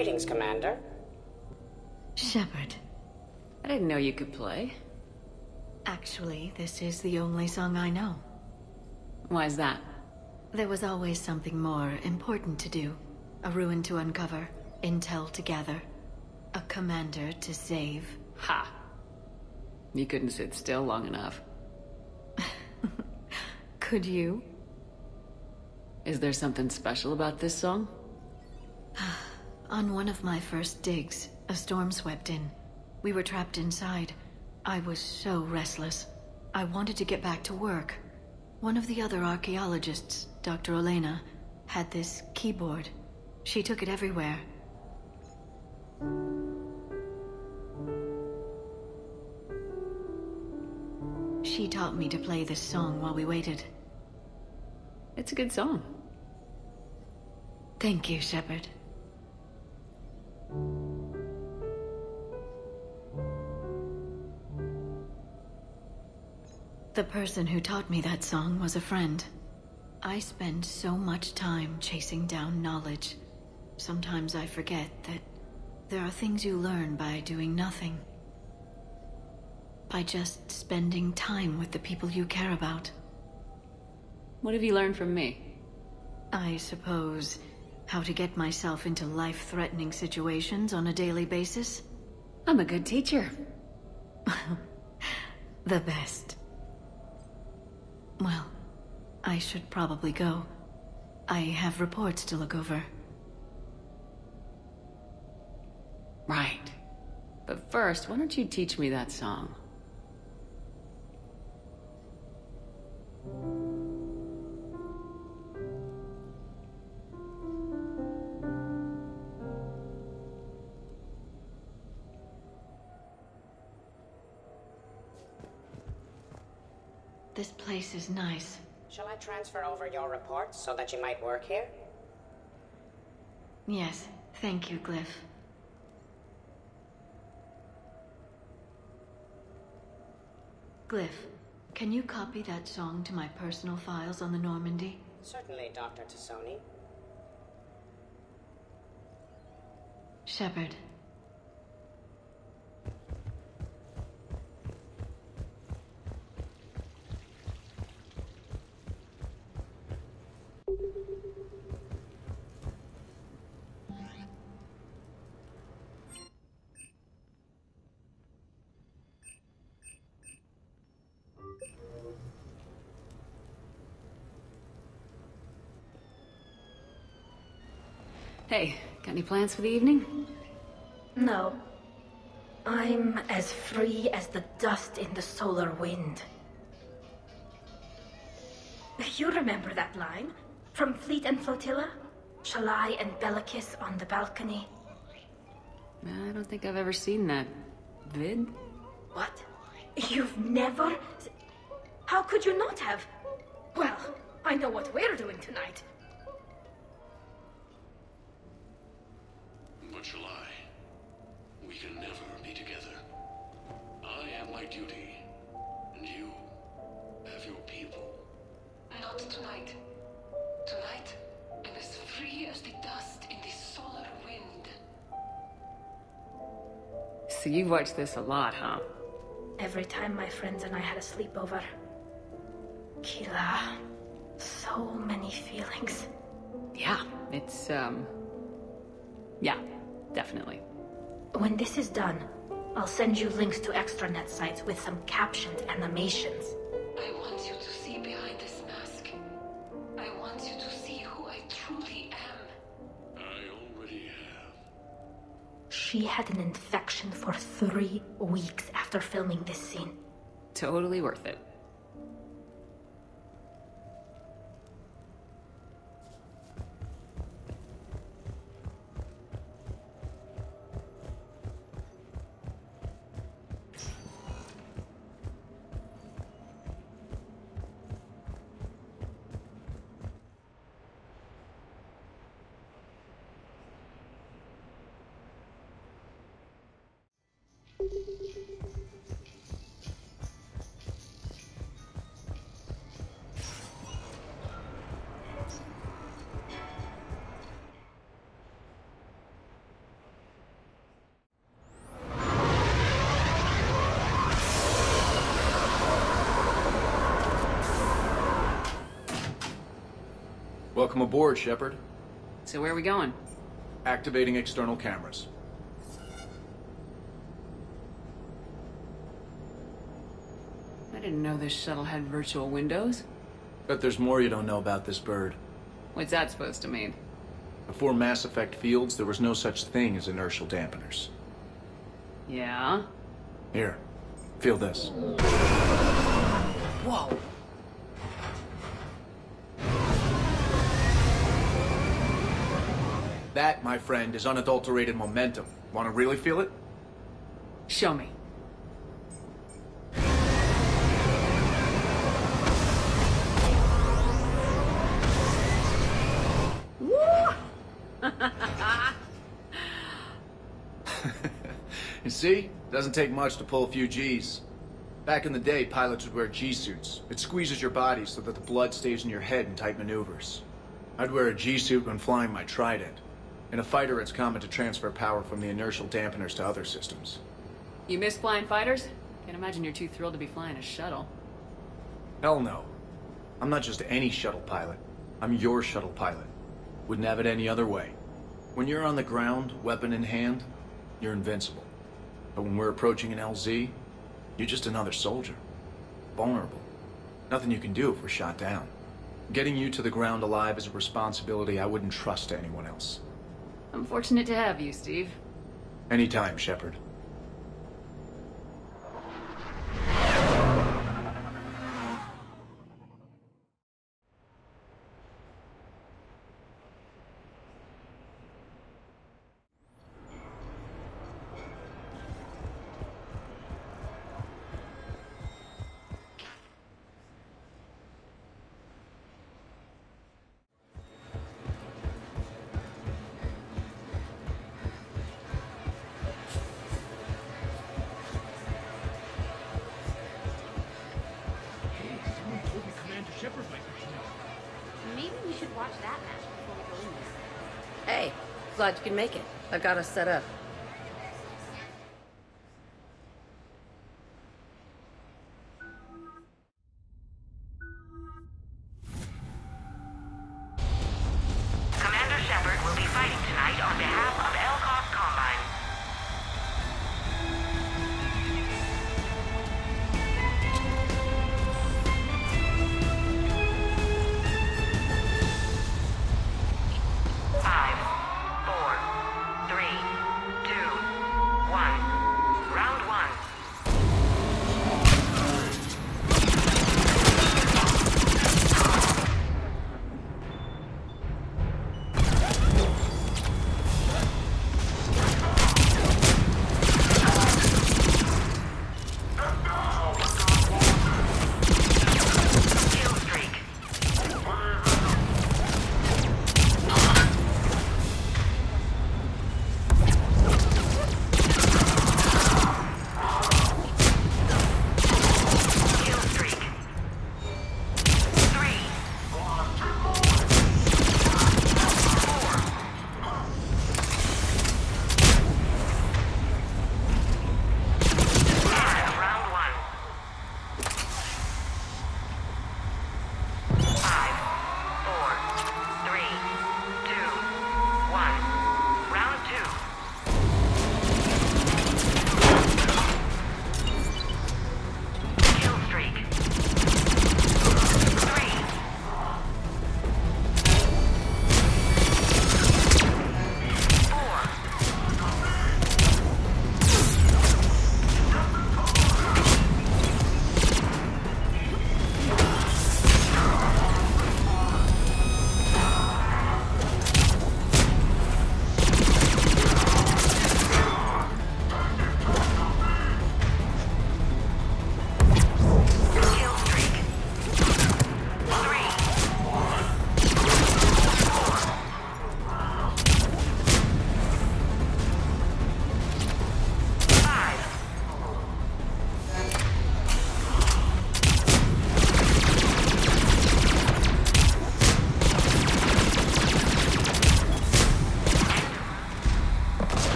Greetings, Commander. Shepard. I didn't know you could play. Actually, this is the only song I know. Why is that? There was always something more important to do. A ruin to uncover, intel to gather, a commander to save. Ha! You couldn't sit still long enough. Could you? Is there something special about this song? On one of my first digs, a storm swept in. We were trapped inside. I was so restless. I wanted to get back to work. One of the other archaeologists, Dr. Olena, had this keyboard. She took it everywhere. She taught me to play this song while we waited. It's a good song. Thank you, Shepard. The person who taught me that song was a friend. I spend so much time chasing down knowledge. Sometimes I forget that there are things you learn by doing nothing. By just spending time with the people you care about. What have you learned from me? I suppose how to get myself into life-threatening situations on a daily basis. I'm a good teacher. The best. Well, I should probably go. I have reports to look over. Right. But first, why don't you teach me that song? This place is nice. Shall I transfer over your reports so that you might work here? Yes, thank you, Glyph. Glyph, can you copy that song to my personal files on the Normandy? Certainly, Dr. Tassoni. Shepard. Hey, got any plans for the evening? No. I'm as free as the dust in the solar wind. You remember that line? From Fleet and Flotilla? Shalai and Bellicus on the balcony? I don't think I've ever seen that vid. What? You've never... How could you not have? Well, I know what we're doing tonight. But shall I? We can never be together. I have my duty, and you have your people. Not tonight. Tonight, I'm as free as the dust in the solar wind. So you've watched this a lot, huh? Every time my friends and I had a sleepover. Kila. So many feelings. Yeah, it's, yeah, definitely. When this is done, I'll send you links to extranet sites with some captioned animations. I want you to see behind this mask. I want you to see who I truly am. I already have. She had an infection for 3 weeks after filming this scene. Totally worth it. Welcome aboard, Shepard. So where are we going? Activating external cameras. I didn't know this shuttle had virtual windows. Bet there's more you don't know about this bird. What's that supposed to mean? Before Mass Effect fields, there was no such thing as inertial dampeners. Yeah? Here, feel this. Whoa! That, my friend, is unadulterated momentum. Want to really feel it? Show me. You see? Doesn't take much to pull a few Gs. Back in the day, pilots would wear G-suits. It squeezes your body so that the blood stays in your head in tight maneuvers. I'd wear a G-suit when flying my Trident. In a fighter, it's common to transfer power from the inertial dampeners to other systems. You miss flying fighters? Can't imagine you're too thrilled to be flying a shuttle. Hell no. I'm not just any shuttle pilot. I'm your shuttle pilot. Wouldn't have it any other way. When you're on the ground, weapon in hand, you're invincible. But when we're approaching an LZ, you're just another soldier. Vulnerable. Nothing you can do if we're shot down. Getting you to the ground alive is a responsibility I wouldn't trust to anyone else. I'm fortunate to have you, Steve. Anytime, Shepard. Maybe we should watch that match before we go in there. Hey, glad you can make it. I've got us set up. Commander Shepard will be fighting tonight on behalf of Elcos Combine. Five, four, three,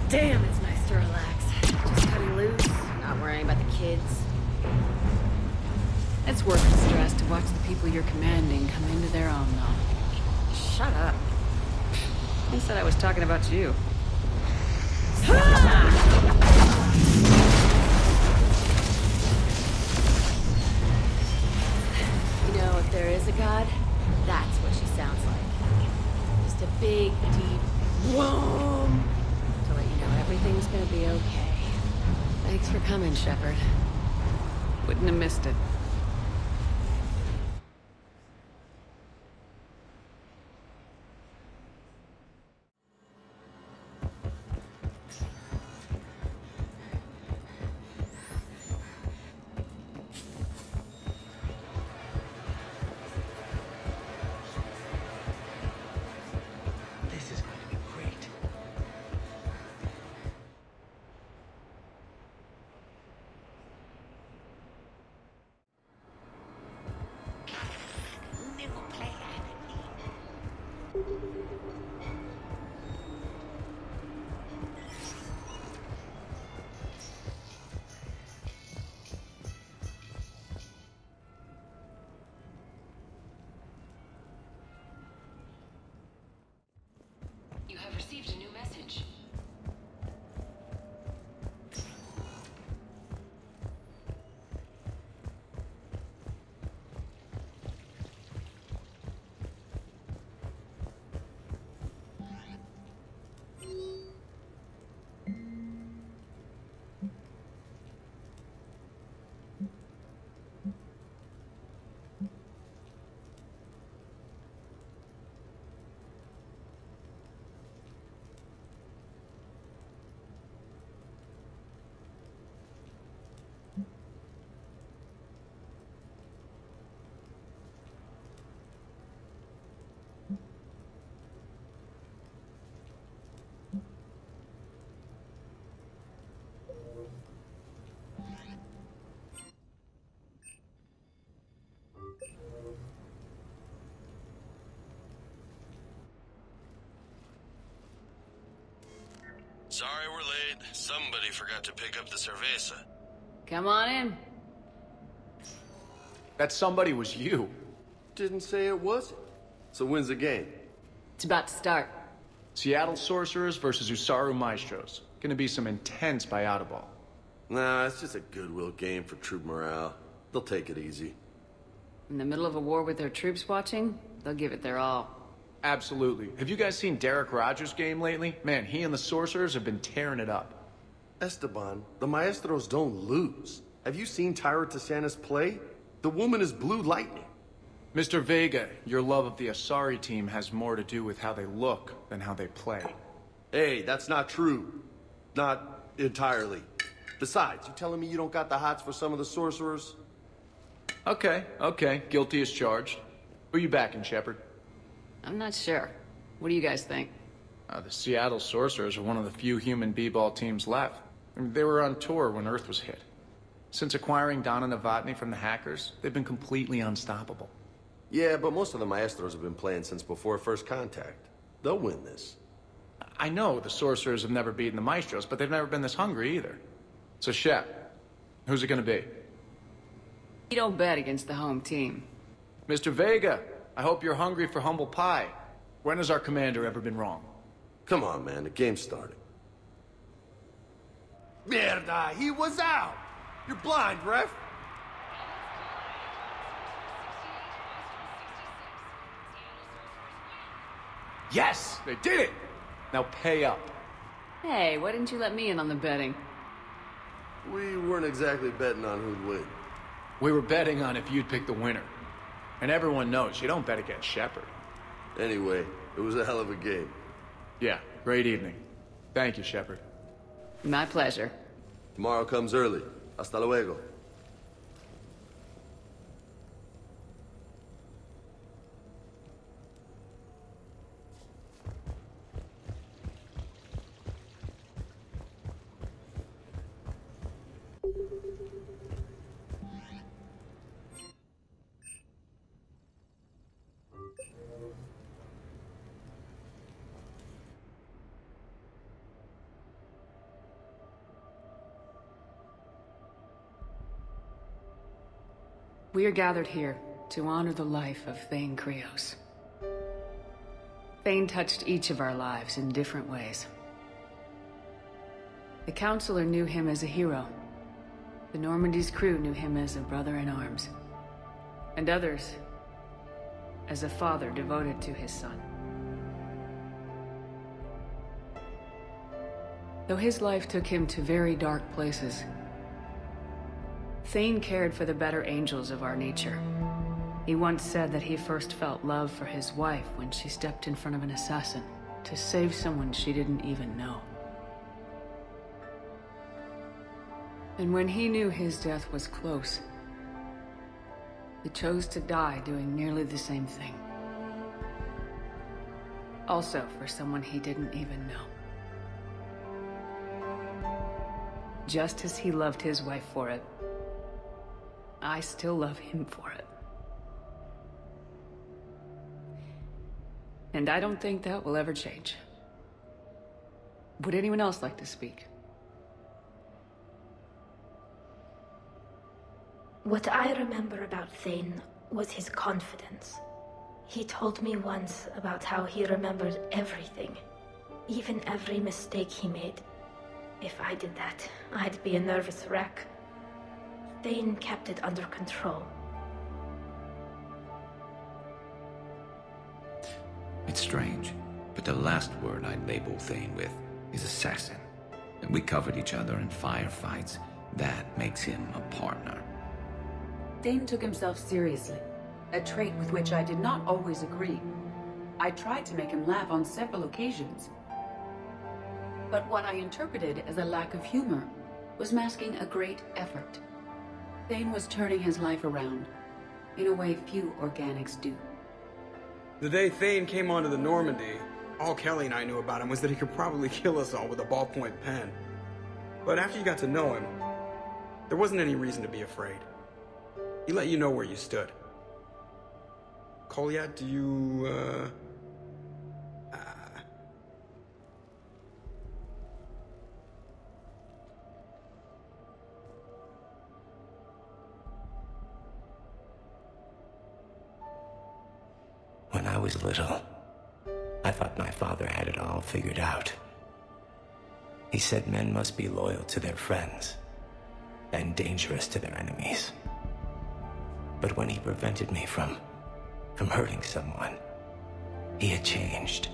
Damn, it's nice to relax. Just cutting loose, not worrying about the kids. It's worth the stress to watch the people you're commanding come into their own, though. Shut up. Who said I was talking about you? You know, if there is a god, that's what she sounds like. Just a big, deep whoom to let you know everything's gonna be okay. Thanks for coming, Shepard. Wouldn't have missed it. This is going to be great. Little player. You have received a new message. Sorry we're late. Somebody forgot to pick up the cerveza. Come on in. That somebody was you. Didn't say it wasn't. So when's the game? It's about to start. Seattle Sorcerers versus Usaru Maestros. Gonna be some intense ball. Nah, it's just a goodwill game for troop morale. They'll take it easy. In the middle of a war with their troops watching, they'll give it their all. Absolutely. Have you guys seen Derek Rogers' game lately? Man, he and the Sorcerers have been tearing it up. Esteban, the Maestros don't lose. Have you seen Tyra Tassanis play? The woman is blue lightning. Mr. Vega, your love of the Asari team has more to do with how they look than how they play. Hey, that's not true. Not entirely. Besides, you telling me you don't got the hots for some of the Sorcerers? Okay. Guilty as charged. Who you backing, Shepard? I'm not sure. What do you guys think? The Seattle Sorcerers are one of the few human b-ball teams left. I mean, they were on tour when Earth was hit. Since acquiring Donna Novotny from the hackers, they've been completely unstoppable. Yeah, but most of the Maestros have been playing since before first contact. They'll win this. I know the Sorcerers have never beaten the Maestros, but they've never been this hungry either. So, Shep, who's it gonna be? You don't bet against the home team. Mr. Vega, I hope you're hungry for humble pie. When has our commander ever been wrong? Come on, man, the game's starting. Mierda, he was out! You're blind, ref! Yes, they did it! Now pay up. Hey, why didn't you let me in on the betting? We weren't exactly betting on who'd win. We were betting on if you'd pick the winner. And everyone knows you don't bet against Shepard. Anyway, it was a hell of a game. Yeah, great evening. Thank you, Shepard. My pleasure. Tomorrow comes early. Hasta luego. We are gathered here to honor the life of Thane Krios. Thane touched each of our lives in different ways. The Counselor knew him as a hero. The Normandy's crew knew him as a brother in arms. And others as a father devoted to his son. Though his life took him to very dark places, Thane cared for the better angels of our nature. He once said that he first felt love for his wife when she stepped in front of an assassin to save someone she didn't even know. And when he knew his death was close, he chose to die doing nearly the same thing. Also for someone he didn't even know. Just as he loved his wife for it, I still love him for it. And I don't think that will ever change. Would anyone else like to speak? What I remember about Thane was his confidence. He told me once about how he remembered everything, even every mistake he made. If I did that, I'd be a nervous wreck. Thane kept it under control. It's strange, but the last word I'd label Thane with is assassin. And we covered each other in firefights. That makes him a partner. Thane took himself seriously, a trait with which I did not always agree. I tried to make him laugh on several occasions. But what I interpreted as a lack of humor was masking a great effort. Thane was turning his life around, in a way few organics do. The day Thane came onto the Normandy, all Kelly and I knew about him was that he could probably kill us all with a ballpoint pen. But after you got to know him, there wasn't any reason to be afraid. He let you know where you stood. Kolya, do you, When I was little, I thought my father had it all figured out. He said men must be loyal to their friends and dangerous to their enemies. But when he prevented me from hurting someone, he had changed.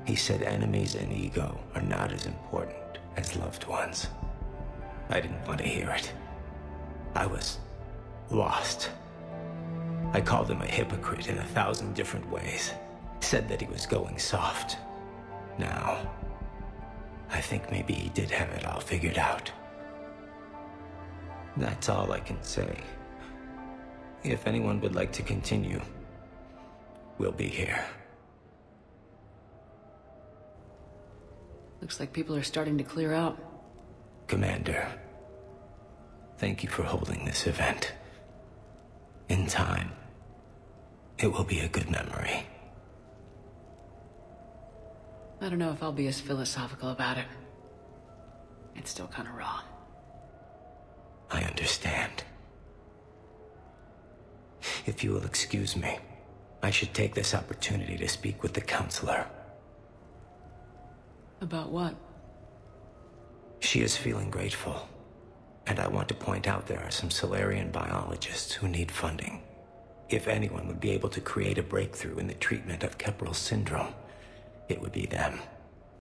He said enemies and ego are not as important as loved ones. I didn't want to hear it. I was lost. I called him a hypocrite in 1,000 different ways. Said that he was going soft. Now, I think maybe he did have it all figured out. That's all I can say. If anyone would like to continue, we'll be here. Looks like people are starting to clear out. Commander, thank you for holding this event. In time, it will be a good memory. I don't know if I'll be as philosophical about it. It's still kind of raw. I understand. If you will excuse me, I should take this opportunity to speak with the Counselor. About what? She is feeling grateful, and I want to point out there are some Solarian biologists who need funding. If anyone would be able to create a breakthrough in the treatment of Kepral syndrome, it would be them.